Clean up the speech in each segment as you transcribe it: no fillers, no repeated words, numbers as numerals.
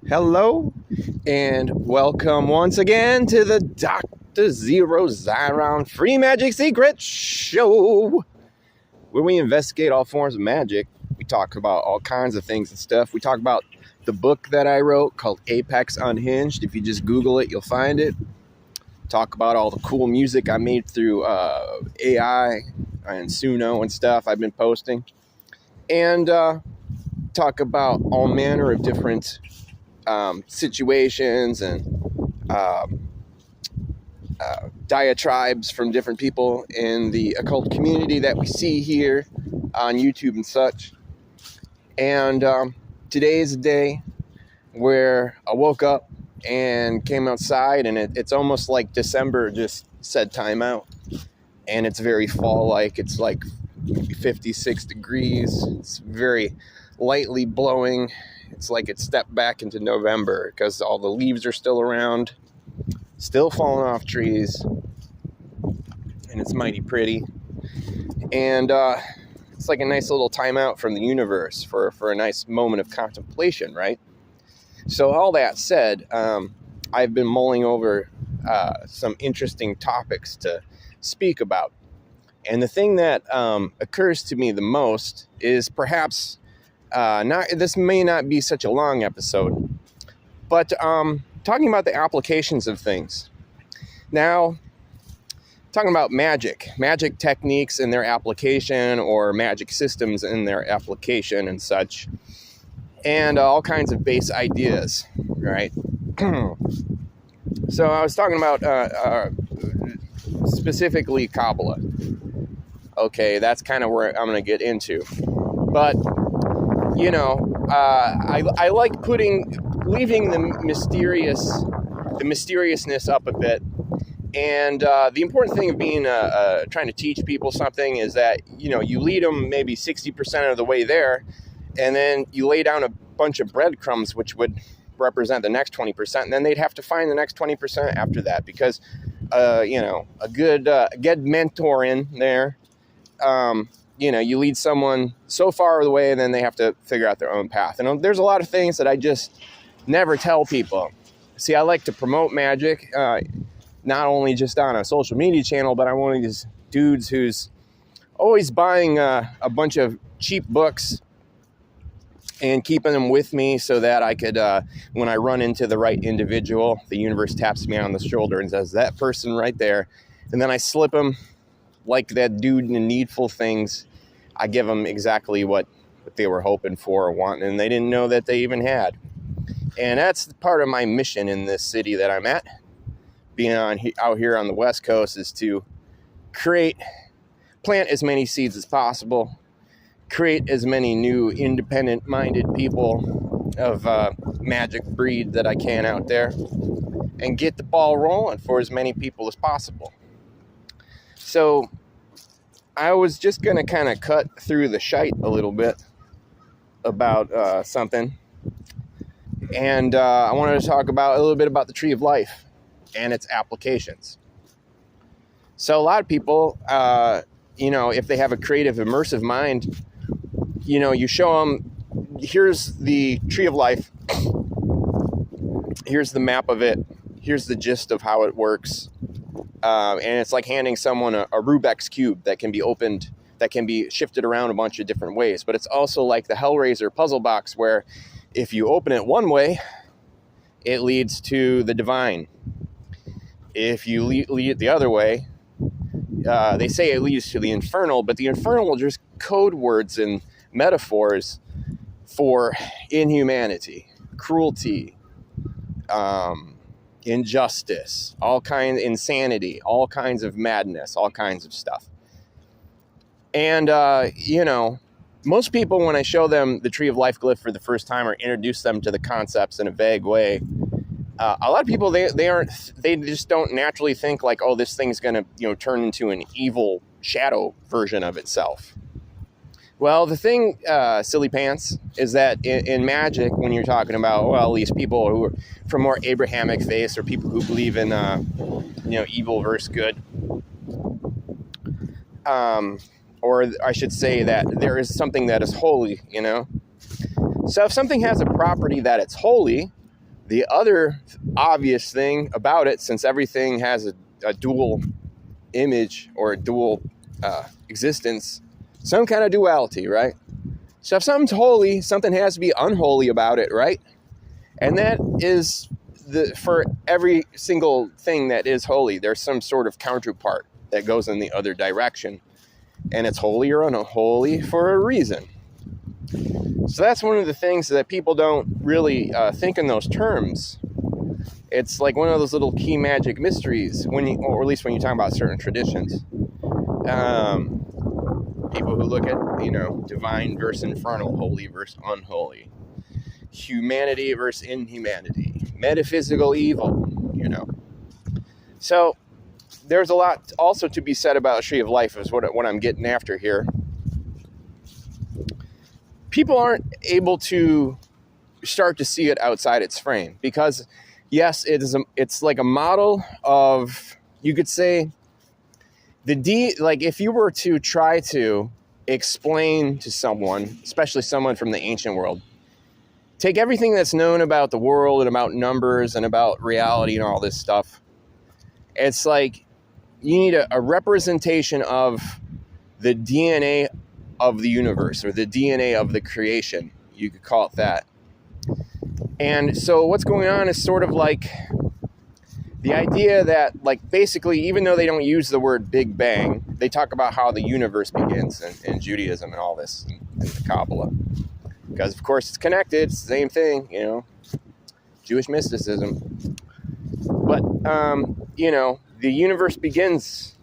Hello, and welcome once again to the Dr. Zeero Xiron Free Magic Secret Show, where we investigate all forms of magic. We talk about all kinds of things and stuff. We talk about the book that I wrote called Apex Unhinged. If you just Google it, you'll find it. Talk about all the cool music I made through AI and Suno and stuff I've been posting. And talk about all manner of different situations and diatribes from different people in the occult community that we see here on YouTube and such. And today is a day where I woke up and came outside, and it's almost like December just said time out, and it's very fall-like. It's like 56 degrees. It's very lightly blowing. It's like it stepped back into November because all the leaves are still around, still falling off trees, and it's mighty pretty. And it's like a nice little timeout from the universe for a nice moment of contemplation, right? So all that said, I've been mulling over some interesting topics to speak about. And the thing that occurs to me the most is perhaps this may not be such a long episode, but talking about the applications of things. Now, talking about magic techniques and their application, or magic systems in their application and such, and all kinds of base ideas, right? So I was talking about specifically Qabalah. Okay, that's kind of where I'm going to get into. But you know, I like leaving the mysteriousness up a bit. And the important thing of being trying to teach people something is that, you know, you lead them maybe 60% of the way there, and then you lay down a bunch of breadcrumbs, which would represent the next 20%, and then they'd have to find the next 20% after that, because, you know, a good mentor in there, you know, you lead someone so far away, and then they have to figure out their own path. And there's a lot of things that I just never tell people. See, I like to promote magic, not only just on a social media channel, but I'm one of these dudes who's always buying a bunch of cheap books and keeping them with me so that I could, when I run into the right individual, the universe taps me on the shoulder and says, that person right there. And then I slip them like that dude in Needful Things. I give them exactly what they were hoping for or wanting, and they didn't know that they even had. And that's part of my mission in this city that I'm at, being out here on the West Coast, is to plant as many seeds as possible, create as many new independent-minded people of magic breed that I can out there, and get the ball rolling for as many people as possible. So I was just going to kind of cut through the shite a little bit about something. And I wanted to talk a little bit about the Tree of Life and its applications. So a lot of people, you know, if they have a creative, immersive mind, you know, you show them, here's the Tree of Life, here's the map of it, here's the gist of how it works. And it's like handing someone a Rubik's Cube that can be opened, that can be shifted around a bunch of different ways. But it's also like the Hellraiser puzzle box, where if you open it one way, it leads to the divine. If you lead it the other way, they say it leads to the infernal, but the infernal are just code words and metaphors for inhumanity, cruelty, injustice, insanity, all kinds of madness, all kinds of stuff. And, you know, most people, when I show them the Tree of Life glyph for the first time, or introduce them to the concepts in a vague way, a lot of people, they just don't naturally think like, oh, this thing's going to, you know, turn into an evil shadow version of itself. Well, the thing, silly pants, is that in magic, when you're talking about, well, these people who are from more Abrahamic faiths, or people who believe in, you know, evil versus good, or I should say that there is something that is holy, you know. So if something has a property that it's holy, the other obvious thing about it, since everything has a dual image or a dual existence, some kind of duality, right? So if something's holy, something has to be unholy about it, right? And that is for every single thing that is holy, there's some sort of counterpart that goes in the other direction. And it's holy or unholy for a reason. So that's one of the things that people don't really think in those terms. It's like one of those little key magic mysteries, or at least when you talk about certain traditions. People who look at, divine versus infernal, holy versus unholy, humanity versus inhumanity, metaphysical evil, So there's a lot also to be said about a tree of life is what I'm getting after here. People aren't able to start to see it outside its frame because, yes, it's like a model of, you could say, like if you were to try to explain to someone, especially someone from the ancient world, take everything that's known about the world and about numbers and about reality and all this stuff. It's like you need a representation of the DNA of the universe or the DNA of the creation. You could call it that. And so what's going on is sort of like the idea that, like, basically, even though they don't use the word Big Bang, they talk about how the universe begins in Judaism and all this, and the Qabalah. Because, of course, it's connected. It's the same thing, Jewish mysticism. But, the universe begins.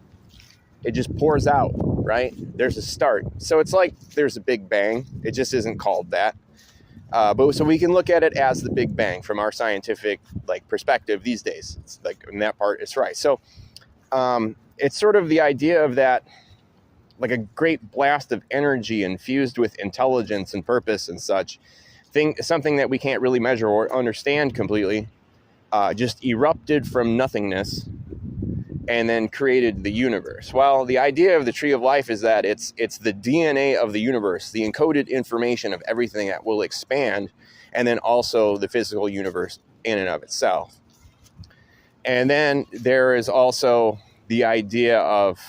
It just pours out, right? There's a start. So it's like there's a Big Bang. It just isn't called that. But so we can look at it as the Big Bang from our scientific perspective these days. It's like in that part, it's right. So it's sort of the idea of that, like a great blast of energy infused with intelligence and purpose and such, something that we can't really measure or understand completely, just erupted from nothingness and then created the universe. Well, the idea of the tree of life is that it's the DNA of the universe, the encoded information of everything that will expand, and then also the physical universe in and of itself. And then there is also the idea of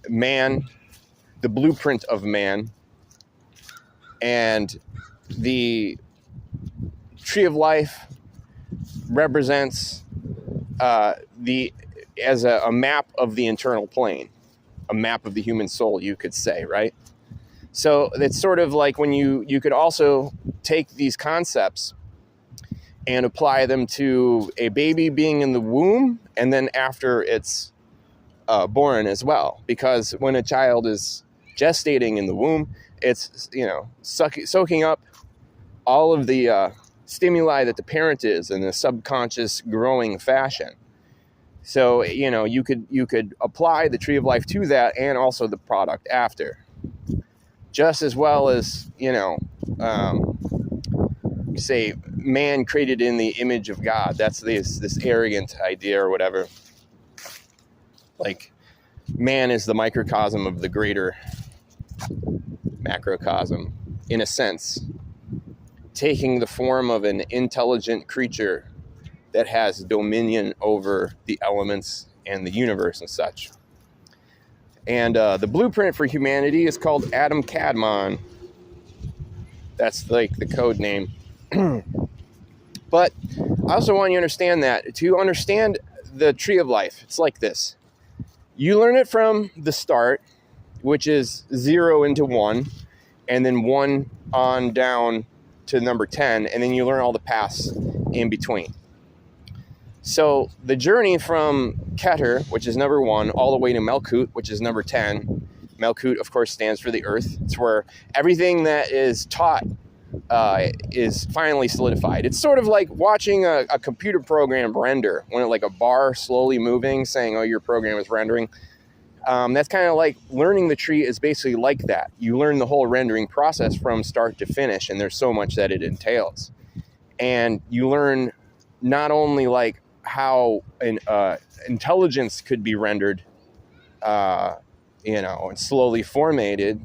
man, the blueprint of man, and the tree of life represents as a map of the internal plane, a map of the human soul, you could say, right? So it's sort of like when you could also take these concepts and apply them to a baby being in the womb and then after it's born as well. Because when a child is gestating in the womb, it's, soaking up all of the stimuli that the parent is in a subconscious growing fashion. So, you could apply the tree of life to that and also the product after. Just as well as, say man created in the image of God. That's this arrogant idea or whatever. Like man is the microcosm of the greater macrocosm, in a sense, taking the form of an intelligent creature that has dominion over the elements and the universe and such. And the blueprint for humanity is called Adam Kadmon. That's like the code name. But I also want you to understand that to understand the tree of life, it's like this. You learn it from the start, which is 0 into 1, and then 1 on down to number 10, and then you learn all the paths in between. So the journey from Keter, which is number 1, all the way to Melkut, which is number 10. Melkut, of course, stands for the earth. It's where everything that is taught is finally solidified. It's sort of like watching a computer program render, when like a bar slowly moving, saying, oh, your program is rendering. That's kind of like learning the tree is basically like that. You learn the whole rendering process from start to finish, and there's so much that it entails. And you learn not only like how intelligence could be rendered, and slowly formatted,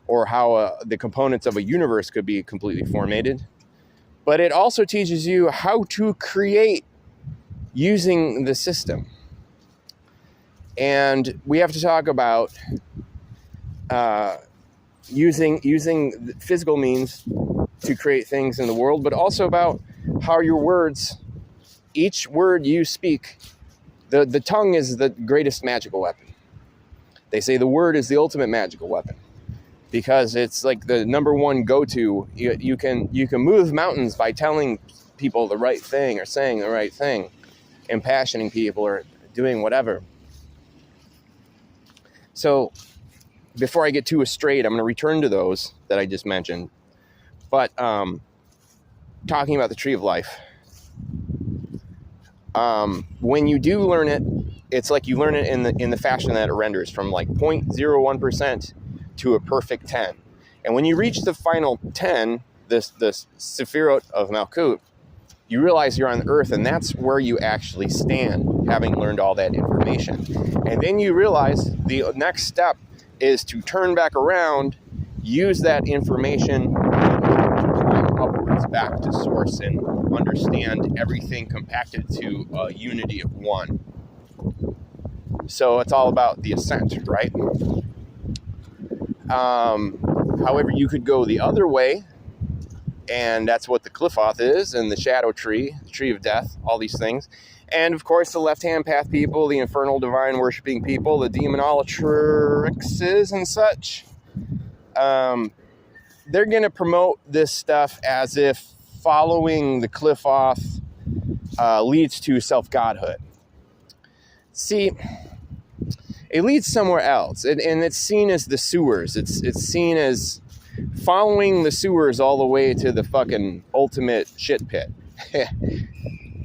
or how the components of a universe could be completely formatted. But it also teaches you how to create using the system. And we have to talk about using physical means to create things in the world, but also about how your words, each word you speak, the tongue is the greatest magical weapon. They say the word is the ultimate magical weapon because it's like the number one go-to. You can move mountains by telling people the right thing or saying the right thing, impassioning people or doing whatever. So before I get too straight, I'm going to return to those that I just mentioned. But talking about the tree of life, when you do learn it, it's like you learn it in the fashion that it renders, from like 0.01% to a perfect 10. And when you reach the final 10, this Sephirot of Malkut, you realize you're on the earth, and that's where you actually stand, having learned all that information. And then you realize the next step is to turn back around, use that information, and climb upwards back to source and understand everything compacted to a unity of one. So it's all about the ascent, right? However, you could go the other way, and that's what the Qliphoth is, and the shadow tree, the tree of death, all these things. And of course, the left-hand path people, the infernal divine worshipping people, the demonolotrixes and such, they're going to promote this stuff as if following the Qliphoth leads to self-godhood. See, it leads somewhere else, and it's seen as the sewers. It's seen as following the sewers all the way to the fucking ultimate shit pit.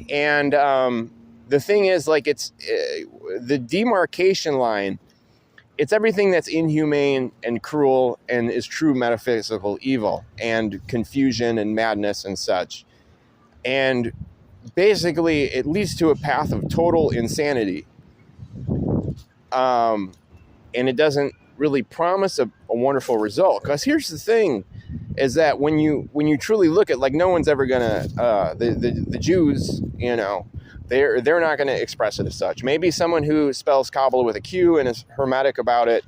And the thing is, like, it's the demarcation line. It's everything that's inhumane and cruel and is true metaphysical evil and confusion and madness and such. And basically, it leads to a path of total insanity. And it doesn't really promise a wonderful result. Because here's the thing, is that when you truly look at, like, no one's ever gonna the Jews, you know, they're not gonna express it as such. Maybe someone who spells Qabalah with a Q and is hermetic about it,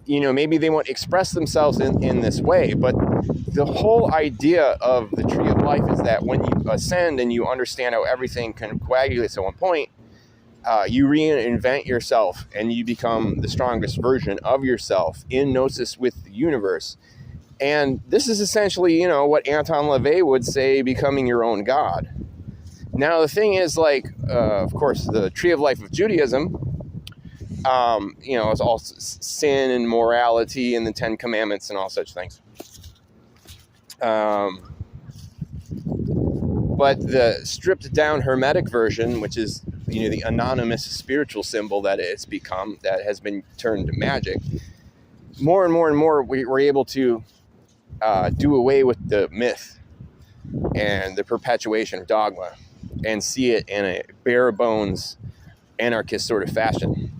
you know, maybe they won't express themselves in this way. But the whole idea of the tree of life is that when you ascend and you understand how everything can coagulate at one point, you reinvent yourself and you become the strongest version of yourself in gnosis with the universe. And this is essentially, you know, what Anton LaVey would say, becoming your own God. Now, the thing is, like, of course, the tree of life of Judaism, you know, is all sin and morality and the 10 Commandments and all such things. But the stripped down Hermetic version, which is, you know, the anonymous spiritual symbol that it's become, that has been turned to magic, more and more and more we're able to do away with the myth and the perpetuation of dogma and see it in a bare bones anarchist sort of fashion.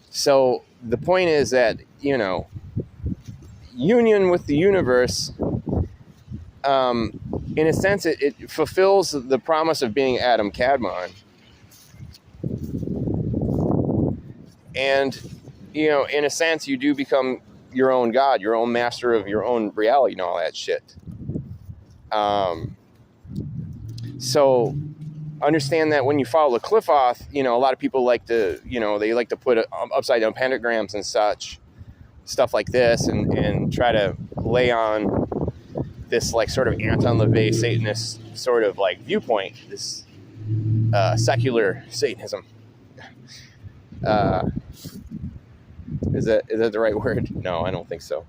So the point is that, you know, union with the universe, in a sense, it fulfills the promise of being Adam Kadmon. And, you know, in a sense, you do become your own God, your own master of your own reality and all that shit. So understand that when you follow the Qliphoth, you know, a lot of people like to, you know, they like to put upside down pentagrams and such, stuff like this, and try to lay on this, like, sort of Anton LaVey Satanist sort of, like, viewpoint, this secular Satanism. Is that the right word? No, I don't think so.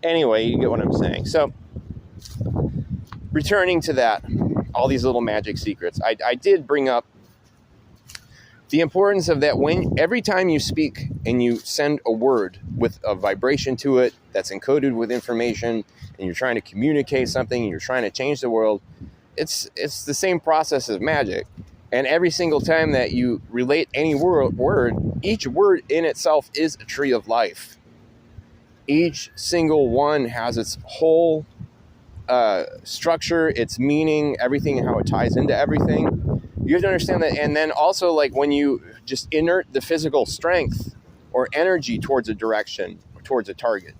Anyway, you get what I'm saying. So, returning to that, all these little magic secrets, I did bring up the importance of that. Every time you speak and you send a word with a vibration to it that's encoded with information, and you're trying to communicate something, and you're trying to change the world, it's the same process as magic. And every single time that you relate any word, each word in itself is a tree of life. Each single one has its whole structure, its meaning, everything, how it ties into everything. You have to understand that. And then also, like, when you just inert the physical strength or energy towards a direction, towards a target,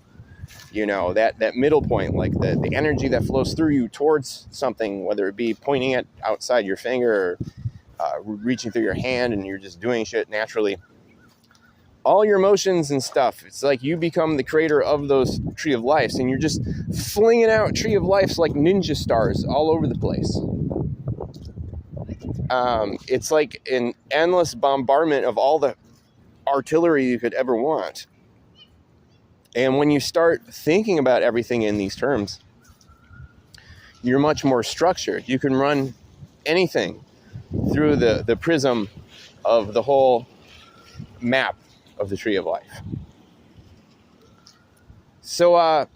you know, that middle point, like the energy that flows through you towards something, whether it be pointing it outside your finger or reaching through your hand and you're just doing shit naturally. All your emotions and stuff, it's like you become the creator of those tree of lives, and you're just flinging out tree of lives like ninja stars all over the place. It's like an endless bombardment of all the artillery you could ever want. And when you start thinking about everything in these terms, you're much more structured. You can run anything through the prism of the whole map of the tree of life. So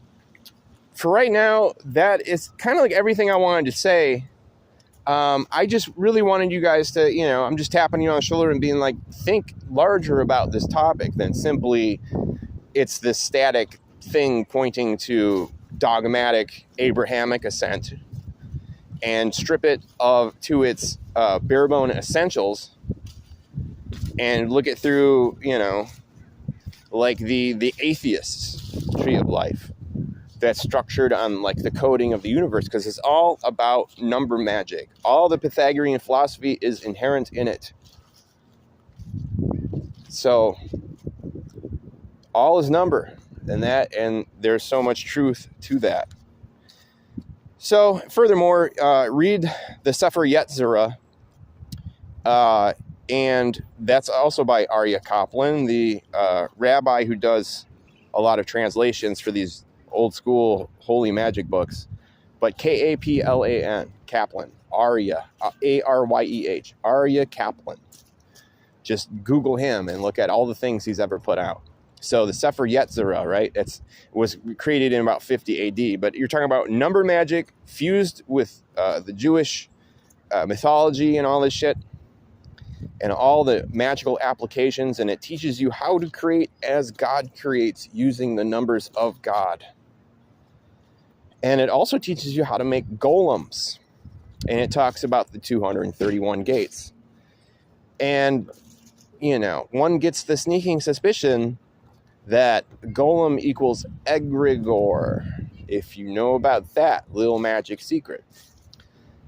for right now, that is kind of like everything I wanted to say. I just really wanted you guys to, you know, I'm just tapping you on the shoulder and being like, think larger about this topic than simply it's this static thing pointing to dogmatic Abrahamic assent, and strip it to its bare bone essentials and look it through, you know, like the atheist's tree of life that's structured on like the coding of the universe, because it's all about number magic. All the Pythagorean philosophy is inherent in it. So all is number, and there's so much truth to that. So furthermore, read the Sefer Yetzirah, and that's also by Aryeh Kaplan, the rabbi who does a lot of translations for these old school holy magic books. But Kaplan, Kaplan, Aryeh, Aryeh, Aryeh Kaplan. Just Google him and look at all the things he's ever put out. So the Sefer Yetzirah, right? It was created in about 50 AD, but you're talking about number magic fused with the Jewish mythology and all this shit, and all the magical applications, and it teaches you how to create as God creates using the numbers of God. And it also teaches you how to make golems, and it talks about the 231 gates. And, you know, one gets the sneaking suspicion that golem equals egregore, if you know about that little magic secret.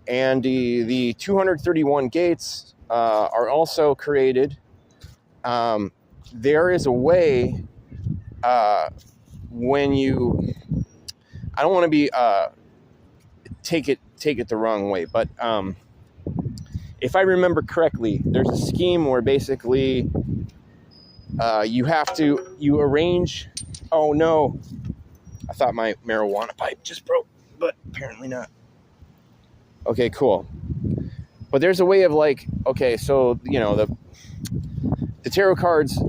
And the 231 gates are also created. There is a way when you, I don't want to be take it the wrong way, but if I remember correctly, there's a scheme where basically you arrange. Oh no, I thought my marijuana pipe just broke, but apparently not. Okay, cool. But there's a way of like, okay, so, you know, the tarot cards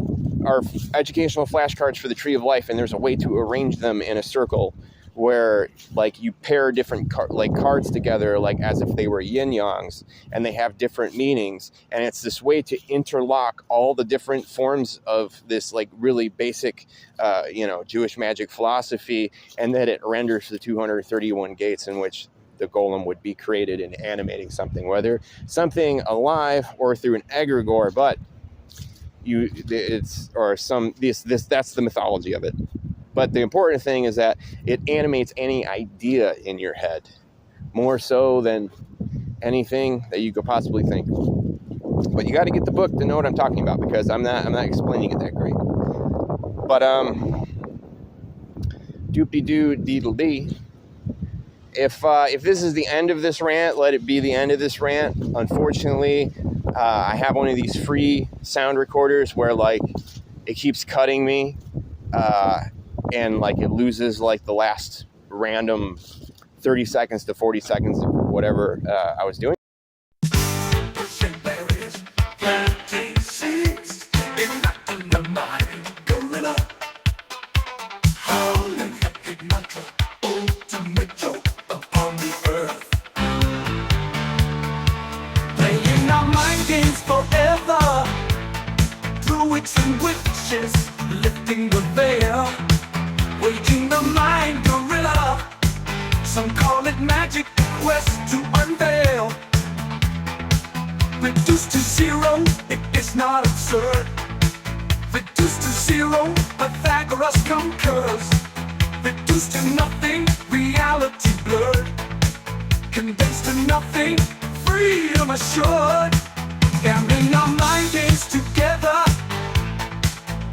are educational flashcards for the Tree of Life, and there's a way to arrange them in a circle where, like, you pair different cards together, like as if they were yin-yangs, and they have different meanings, and it's this way to interlock all the different forms of this, like, really basic, Jewish magic philosophy, and that it renders the 231 gates in which the golem would be created in animating something, whether something alive or through an egregore, but that's the mythology of it. But the important thing is that it animates any idea in your head, more so than anything that you could possibly think. But you got to get the book to know what I'm talking about, because I'm not explaining it that great. But doop-de-doo deedle-dee. If this is the end of this rant, let it be the end of this rant. Unfortunately, I have one of these free sound recorders where, like, it keeps cutting me, and, like, it loses, like, the last random 30 seconds to 40 seconds of whatever I was doing. Lifting the veil, we Some call it magic, quest to unveil. Reduced to zero, it is not absurd. Reduced to zero, Pythagoras concurs. Reduced to nothing, reality blurred. Condensed to nothing, freedom assured. Gathering our mind games together,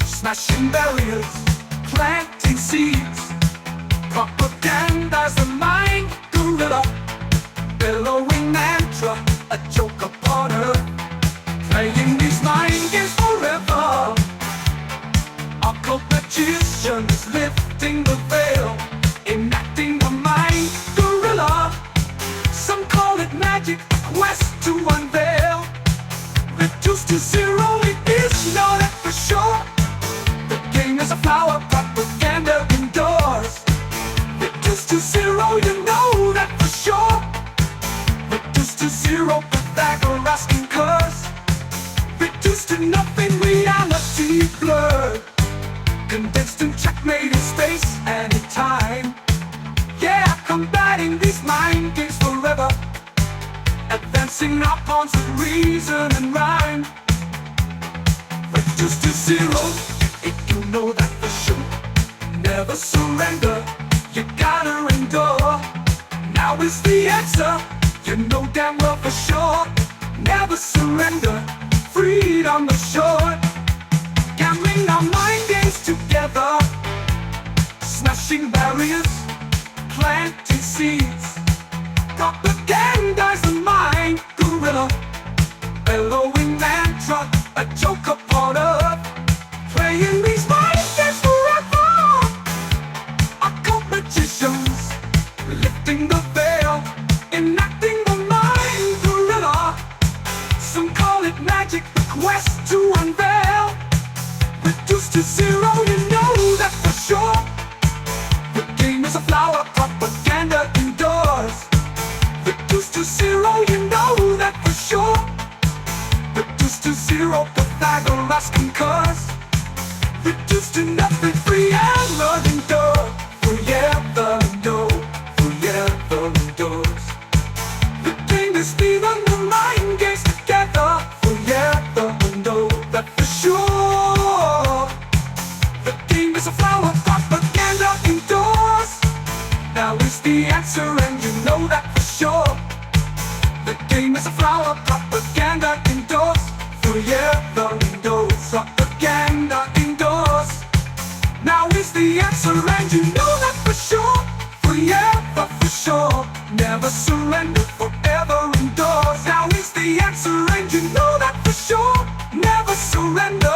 smashing barriers, planting seeds. Propaganda's the mind gorilla, bellowing mantra, a joke upon earth. Playing these mind games forever. Occult magicians lifting the veil, enacting the mind gorilla. Some call it magic, a quest to unveil. Reduced to zero, it is not that for sure. The game is a flower, propaganda indoors. Reduced to zero, you know that for sure. Reduced to zero, Pythagoras concurs. Reduced to nothing, reality blurred. Condensed and checkmate in space and in time. Yeah, combating these mind games forever. Advancing our pawns with reason and rhyme. Reduced to zero, you know that for sure. Never surrender, you gotta endure. Now is the answer, you know damn well for sure. Never surrender, freedom assured. Gambling our mind games together, smashing barriers, planting seeds. Propaganda's the mind gorilla, bellowing mantra, a joke upon earth. Playing these mind games forever. Occult magicians lifting the veil, enacting the mind gorilla. Some call it magic, the quest to unveil. Reduced to zero, you know that for sure. The game is a flower, propaganda indoors. Reduced to zero, you know that for sure. Reduced to zero, Pythagoras concurs. Reduced to nothing, free and learning door. Forever know, forever endures. The game is even the mind games together. Forever know that for sure. The game is a flower, propaganda indoors. Now is the answer and you know that for sure. The game is a flower, propaganda indoors. Forever indoors, propaganda indoors. Now is the answer and you know that for sure. Forever for sure, never surrender, forever indoors. Now is the answer and you know that for sure. Never surrender.